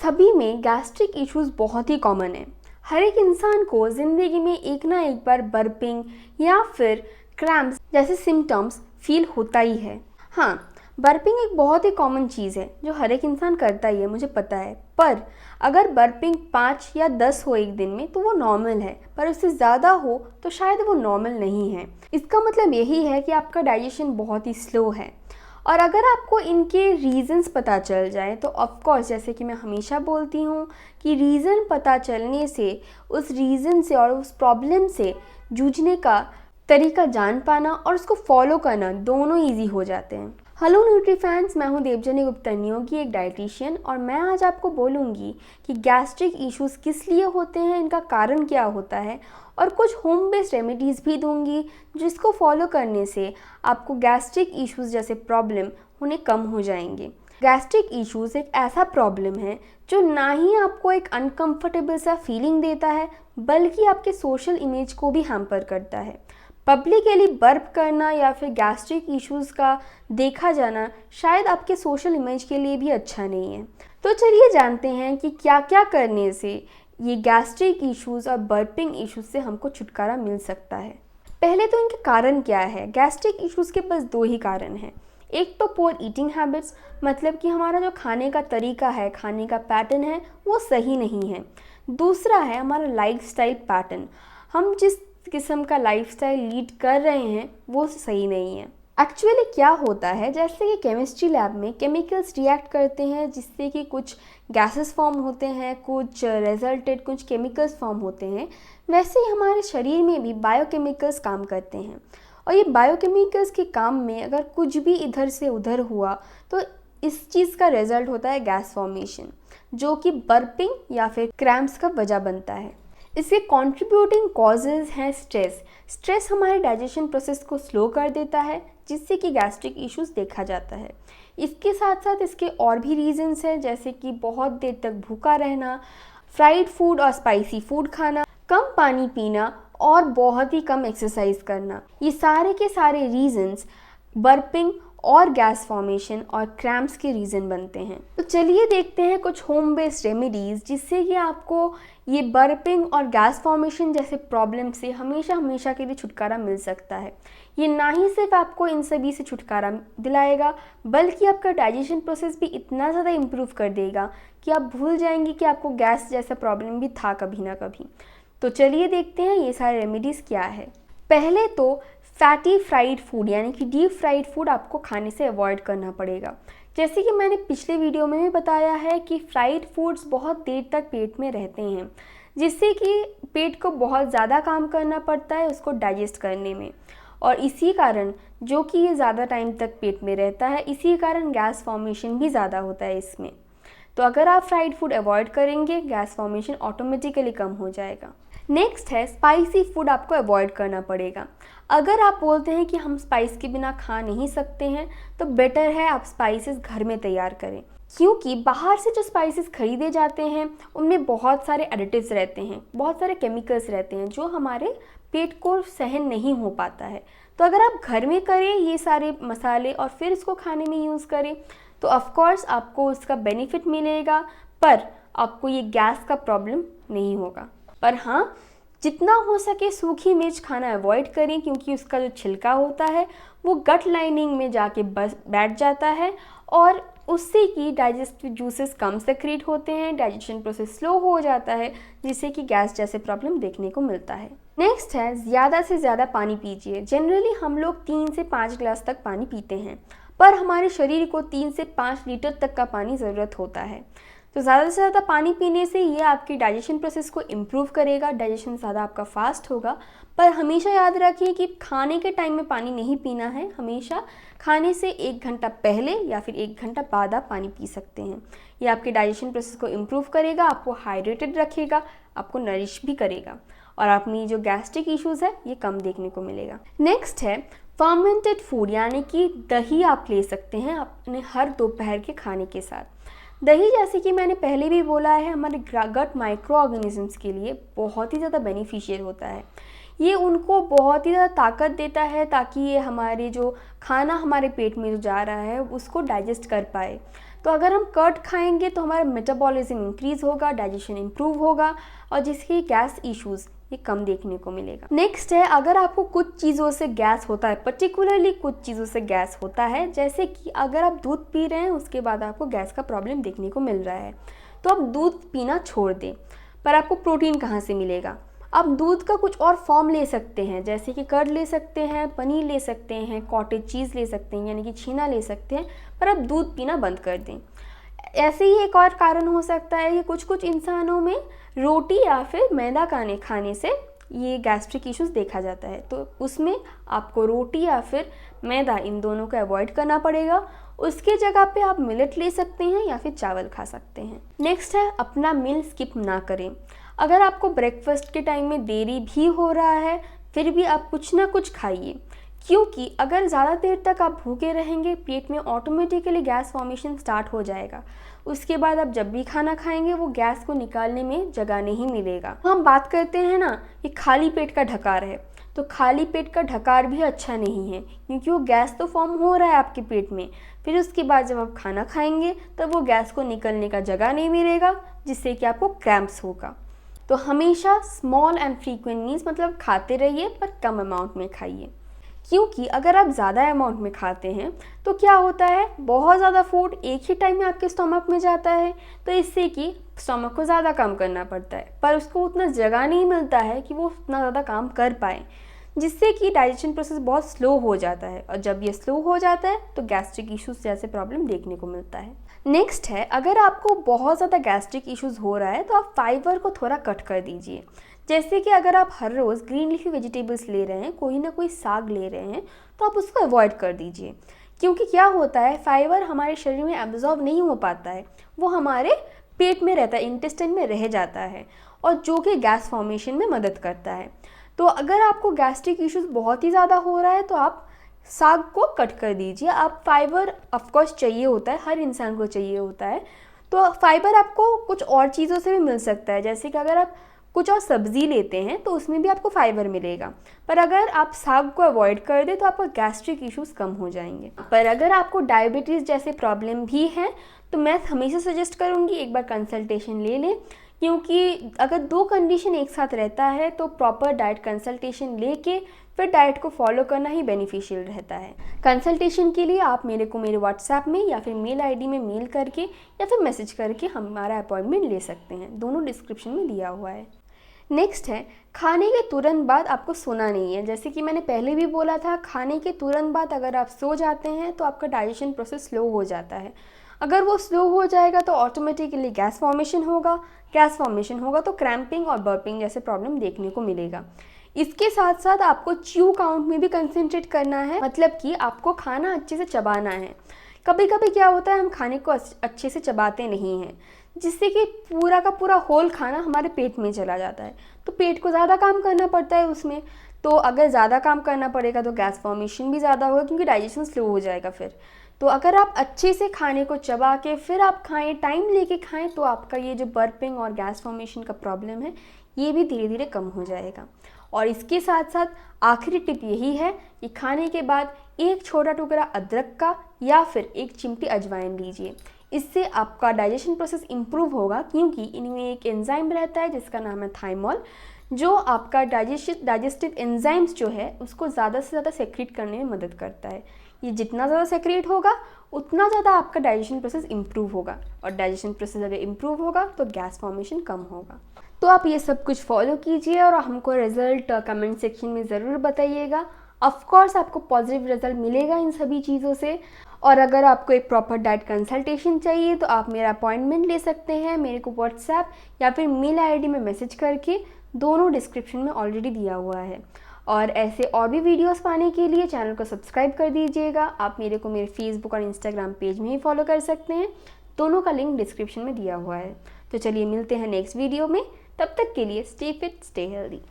सभी में gastric issues बहुत ही कॉमन है। हर एक इंसान को ज़िंदगी में एक ना एक बार बर्पिंग या फिर क्रैम्प्स जैसे सिम्टम्स फील होता ही है। हाँ, बर्पिंग एक बहुत ही कॉमन चीज़ है जो हर एक इंसान करता ही है, मुझे पता है। पर अगर बर्पिंग 5 या 10 हो एक दिन में तो वो नॉर्मल है, पर उससे ज़्यादा हो तो शायद वो नॉर्मल नहीं है। इसका मतलब यही है कि आपका डाइजेशन बहुत ही स्लो है। और अगर आपको इनके रीज़न्स पता चल जाए तो ऑफ कोर्स, जैसे कि मैं हमेशा बोलती हूँ कि रीज़न पता चलने से उस रीज़न से और उस प्रॉब्लम से जूझने का तरीका जान पाना और उसको फॉलो करना दोनों ईजी हो जाते हैं। हेलो न्यूट्री फैंस, मैं हूँ देवजनी गुप्ता नियोगी, एक डाइटिशियन, और मैं आज आपको बोलूँगी कि गैस्ट्रिक इश्यूज़ किस लिए होते हैं, इनका कारण क्या होता है, और कुछ होम बेस्ड रेमेडीज़ भी दूंगी जिसको फॉलो करने से आपको गैस्ट्रिक इश्यूज़ जैसे प्रॉब्लम होने कम हो जाएंगे। गैस्ट्रिक इश्यूज़ एक ऐसा प्रॉब्लम है जो ना ही आपको एक अनकंफर्टेबल सा फीलिंग देता है, बल्कि आपके सोशल इमेज को भी हैम्पर करता है। पब्लिकली बर्प करना या फिर गैस्ट्रिक इश्यूज़ का देखा जाना शायद आपके सोशल इमेज के लिए भी अच्छा नहीं है। तो चलिए जानते हैं कि क्या क्या करने से ये गैस्ट्रिक इश्यूज़ और बर्पिंग इश्यूज़ से हमको छुटकारा मिल सकता है। पहले तो इनके कारण क्या है। गैस्ट्रिक इश्यूज़ के बस दो ही कारण हैं। एक तो पुअर ईटिंग हैबिट्स, मतलब कि हमारा जो खाने का तरीका है, खाने का पैटर्न है, वो सही नहीं है। दूसरा है हमारा लाइफस्टाइल पैटर्न, हम जिस किस्म का लाइफस्टाइल लीड कर रहे हैं वो सही नहीं है। एक्चुअली क्या होता है, जैसे कि केमिस्ट्री लैब में केमिकल्स रिएक्ट करते हैं जिससे कि कुछ गैसेस फॉर्म होते हैं, कुछ रिजल्टेड कुछ केमिकल्स फॉर्म होते हैं, वैसे ही हमारे शरीर में भी बायोकेमिकल्स काम करते हैं। और ये बायोकेमिकल्स के काम में अगर कुछ भी इधर से उधर हुआ तो इस चीज़ का रिजल्ट होता है गैस फॉर्मेशन, जो कि बर्पिंग या फिर क्रैम्प्स का वजह बनता है। इसके कंट्रीब्यूटिंग कॉजेज़ हैं स्ट्रेस। स्ट्रेस हमारे डाइजेशन प्रोसेस को स्लो कर देता है, जिससे कि गैस्ट्रिक इश्यूज देखा जाता है। इसके साथ साथ इसके और भी रीजंस हैं, जैसे कि बहुत देर तक भूखा रहना, फ्राइड फूड और स्पाइसी फूड खाना, कम पानी पीना और बहुत ही कम एक्सरसाइज करना। ये सारे के सारे रीजंस बर्पिंग और गैस फॉर्मेशन और क्रैम्प्स के रीज़न बनते हैं। तो चलिए देखते हैं कुछ होम बेस्ड रेमेडीज़ जिससे कि आपको ये बर्पिंग और गैस फॉर्मेशन जैसे प्रॉब्लम से हमेशा के लिए छुटकारा मिल सकता है। ये ना ही सिर्फ आपको इन सभी से छुटकारा दिलाएगा, बल्कि आपका डाइजेशन प्रोसेस भी इतना ज़्यादा इम्प्रूव कर देगा कि आप भूल जाएंगे कि आपको गैस जैसा प्रॉब्लम भी था कभी ना कभी। तो चलिए देखते हैं ये सारे रेमेडीज़ क्या है। पहले तो फैटी फ्राइड फूड यानी कि डीप फ्राइड फूड आपको खाने से अवॉइड करना पड़ेगा। जैसे कि मैंने पिछले वीडियो में भी बताया है कि फ्राइड फूड्स बहुत देर तक पेट में रहते हैं, जिससे कि पेट को बहुत ज़्यादा काम करना पड़ता है उसको डाइजेस्ट करने में, और इसी कारण जो कि ये ज़्यादा टाइम तक पेट में रहता है, इसी कारण गैस फॉर्मेशन भी ज़्यादा होता है इसमें। तो अगर आप फ्राइड फूड अवॉइड करेंगे, गैस फॉर्मेशन ऑटोमेटिकली कम हो जाएगा। नेक्स्ट है स्पाइसी फूड आपको अवॉइड करना पड़ेगा। अगर आप बोलते हैं कि हम स्पाइस के बिना खा नहीं सकते हैं, तो बेटर है आप स्पाइसेस घर में तैयार करें, क्योंकि बाहर से जो स्पाइसेस खरीदे जाते हैं उनमें बहुत सारे एडिटिव्स रहते हैं, बहुत सारे केमिकल्स रहते हैं जो हमारे पेट को सहन नहीं हो पाता है। तो अगर आप घर में करें ये सारे मसाले और फिर इसको खाने में यूज़ करें तो ऑफकोर्स आपको उसका बेनिफिट मिलेगा, पर आपको ये गैस का प्रॉब्लम नहीं होगा। पर हाँ, जितना हो सके सूखी मिर्च खाना अवॉइड करें, क्योंकि उसका जो छिलका होता है वो गट लाइनिंग में जाके बस बैठ जाता है और उससे कि डाइजेस्टिव जूसेस कम सेक्रेट होते हैं, डाइजेशन प्रोसेस स्लो हो जाता है, जिससे कि गैस जैसे प्रॉब्लम देखने को मिलता है। नेक्स्ट है ज़्यादा से ज़्यादा पानी पीजिए। जनरली हम लोग 3 से 5 ग्लास तक पानी पीते हैं, पर हमारे शरीर को 3 से 5 लीटर तक का पानी ज़रूरत होता है। तो ज़्यादा से ज़्यादा पानी पीने से ये आपकी डाइजेशन प्रोसेस को इम्प्रूव करेगा, डाइजेशन ज़्यादा आपका फास्ट होगा। पर हमेशा याद रखिए कि खाने के टाइम में पानी नहीं पीना है, हमेशा खाने से 1 घंटा पहले या फिर 1 घंटा बाद आप पानी पी सकते हैं। ये आपके डाइजेशन प्रोसेस को इम्प्रूव करेगा, आपको हाइड्रेटेड रखेगा, आपको नरिश भी करेगा, और अपनी जो गैस्ट्रिक इश्यूज़ है ये कम देखने को मिलेगा। नेक्स्ट है फर्मेंटेड फूड, यानी कि दही आप ले सकते हैं अपने हर दोपहर के खाने के साथ। दही, जैसे कि मैंने पहले भी बोला है, हमारे गट माइक्रो ऑर्गेनिजम्स के लिए बहुत ही ज़्यादा बेनिफिशियल होता है। ये उनको बहुत ही ज़्यादा ताकत देता है ताकि ये हमारे जो खाना हमारे पेट में जो जा रहा है उसको डाइजेस्ट कर पाए। तो अगर हम कर्ड खाएंगे तो हमारा मेटाबॉलिज्म इंक्रीज होगा, डाइजेशन इंप्रूव होगा और जिसके गैस इश्यूज़ ये कम देखने को मिलेगा। नेक्स्ट है, अगर आपको कुछ चीज़ों से गैस होता है, पर्टिकुलरली कुछ चीज़ों से गैस होता है, जैसे कि अगर आप दूध पी रहे हैं उसके बाद आपको गैस का प्रॉब्लम देखने को मिल रहा है, तो आप दूध पीना छोड़ दें। पर आपको प्रोटीन कहाँ से मिलेगा? आप दूध का कुछ और फॉर्म ले सकते हैं, जैसे कि कर्ड ले सकते हैं, पनीर ले सकते हैं, कॉटेज चीज़ ले सकते हैं यानी कि छीना ले सकते हैं, पर आप दूध पीना बंद कर दें। ऐसे ही एक और कारण हो सकता है कि कुछ इंसानों में रोटी या फिर मैदा खाने से ये गैस्ट्रिक इश्यूज देखा जाता है, तो उसमें आपको रोटी या फिर मैदा इन दोनों को अवॉइड करना पड़ेगा। उसके जगह पे आप मिलेट ले सकते हैं या फिर चावल खा सकते हैं। नेक्स्ट है, अपना मील स्किप ना करें। अगर आपको ब्रेकफास्ट के टाइम में देरी भी हो रहा है फिर भी आप कुछ ना कुछ खाइए, क्योंकि अगर ज़्यादा देर तक आप भूखे रहेंगे पेट में ऑटोमेटिकली गैस फॉर्मेशन स्टार्ट हो जाएगा। उसके बाद आप जब भी खाना खाएंगे वो गैस को निकालने में जगह नहीं मिलेगा। हम बात करते हैं ना कि खाली पेट का ढकार है, तो खाली पेट का ढकार भी अच्छा नहीं है, क्योंकि वो गैस तो फॉर्म हो रहा है आपके पेट में, फिर उसके बाद जब आप खाना खाएंगे तब वो गैस को निकलने का जगह नहीं मिलेगा, जिससे कि आपको क्रैम्प्स होगा। तो हमेशा स्मॉल एंड फ्रीक्वेंट मील्स मतलब खाते रहिए पर कम अमाउंट में खाइए, क्योंकि अगर आप ज़्यादा अमाउंट में खाते हैं तो क्या होता है, बहुत ज़्यादा फूड एक ही टाइम में आपके स्टमक में जाता है, तो इससे कि स्टमक को ज़्यादा काम करना पड़ता है, पर उसको उतना जगह नहीं मिलता है कि वो उतना ज़्यादा काम कर पाए, जिससे कि डाइजेशन प्रोसेस बहुत स्लो हो जाता है, और जब ये स्लो हो जाता है तो गैस्ट्रिक इश्यूज जैसे प्रॉब्लम देखने को मिलता है। नेक्स्ट है, अगर आपको बहुत ज़्यादा गैस्ट्रिक इश्यूज हो रहा है तो आप फाइबर को थोड़ा कट कर दीजिए। जैसे कि अगर आप हर रोज़ ग्रीन लीफी वेजिटेबल्स ले रहे हैं, कोई ना कोई साग ले रहे हैं, तो आप उसको अवॉइड कर दीजिए, क्योंकि क्या होता है, फाइबर हमारे शरीर में एब्जॉर्ब नहीं हो पाता है, वो हमारे पेट में रहता है, इंटेस्टाइन में रह जाता है, और जो कि गैस फॉर्मेशन में मदद करता है। तो अगर आपको गैस्ट्रिक इश्यूज बहुत ही ज़्यादा हो रहा है तो आप साग को कट कर दीजिए। आप फाइबर ऑफकोर्स चाहिए होता है, हर इंसान को चाहिए होता है, तो फाइबर आपको कुछ और चीज़ों से भी मिल सकता है, जैसे कि अगर आप कुछ और सब्जी लेते हैं तो उसमें भी आपको फाइबर मिलेगा, पर अगर आप साग को अवॉइड कर दें तो आपका गैस्ट्रिक इश्यूज कम हो जाएंगे। पर अगर आपको डायबिटीज़ जैसे प्रॉब्लम भी है तो मैं हमेशा सजेस्ट करूँगी एक बार कंसल्टेशन ले लें, क्योंकि अगर दो कंडीशन एक साथ रहता है तो प्रॉपर डाइट कंसल्टेशन लेके फिर डाइट को फॉलो करना ही बेनिफिशियल रहता है। कंसल्टेशन के लिए आप मेरे को मेरे व्हाट्सएप में या फिर मेल आईडी में मेल करके या फिर मैसेज करके हमारा अपॉइंटमेंट ले सकते हैं, दोनों डिस्क्रिप्शन में दिया हुआ है। नेक्स्ट है, खाने के तुरंत बाद आपको सोना नहीं है। जैसे कि मैंने पहले भी बोला था, खाने के तुरंत बाद अगर आप सो जाते हैं तो आपका डाइजेशन प्रोसेस स्लो हो जाता है। अगर वो स्लो हो जाएगा तो ऑटोमेटिकली गैस फॉर्मेशन होगा तो क्रैम्पिंग और बर्पिंग जैसे प्रॉब्लम देखने को मिलेगा। इसके साथ साथ आपको च्यू काउंट में भी कंसंट्रेट करना है, मतलब कि आपको खाना अच्छे से चबाना है। कभी कभी क्या होता है, हम खाने को अच्छे से चबाते नहीं हैं, जिससे कि पूरा का पूरा होल खाना हमारे पेट में चला जाता है, तो पेट को ज़्यादा काम करना पड़ता है उसमें। तो अगर ज़्यादा काम करना पड़ेगा तो गैस फॉर्मेशन भी ज़्यादा होगा, क्योंकि डाइजेशन स्लो हो जाएगा फिर। तो अगर आप अच्छे से खाने को चबा के फिर आप खाएं, टाइम लेके खाएं, तो आपका ये जो बर्पिंग और गैस फॉर्मेशन का प्रॉब्लम है ये भी धीरे धीरे कम हो जाएगा। और इसके साथ साथ आखिरी टिप यही है कि खाने के बाद एक छोटा टुकड़ा अदरक का या फिर एक चिमटी अजवाइन लीजिए। इससे आपका डाइजेशन प्रोसेस इंप्रूव होगा, क्योंकि इनमें एक एंजाइम रहता है जिसका नाम है थाइमोल, जो आपका डाइजेस्टिव एंजाइम्स जो है उसको ज़्यादा से ज़्यादा सेक्रेट करने में मदद करता है। ये जितना ज़्यादा सेक्रेट होगा उतना ज़्यादा आपका डाइजेशन प्रोसेस इंप्रूव होगा, और डाइजेशन प्रोसेस अगर इंप्रूव होगा तो गैस फॉर्मेशन कम होगा। तो आप ये सब कुछ फॉलो कीजिए और हमको रिजल्ट कमेंट सेक्शन में ज़रूर बताइएगा। ऑफकोर्स आपको पॉजिटिव रिजल्ट मिलेगा इन सभी चीज़ों से। और अगर आपको एक प्रॉपर डाइट कंसल्टेशन चाहिए तो आप मेरा अपॉइंटमेंट ले सकते हैं मेरे को व्हाट्सएप या फिर मेल आईडी में मैसेज करके, दोनों डिस्क्रिप्शन में ऑलरेडी दिया हुआ है। और ऐसे और भी वीडियोस पाने के लिए चैनल को सब्सक्राइब कर दीजिएगा। आप मेरे को मेरे फेसबुक और इंस्टाग्राम पेज में ही फॉलो कर सकते हैं, दोनों का लिंक डिस्क्रिप्शन में दिया हुआ है। तो चलिए मिलते हैं नेक्स्ट वीडियो में, तब तक के लिए स्टे फिट स्टे हेल्दी।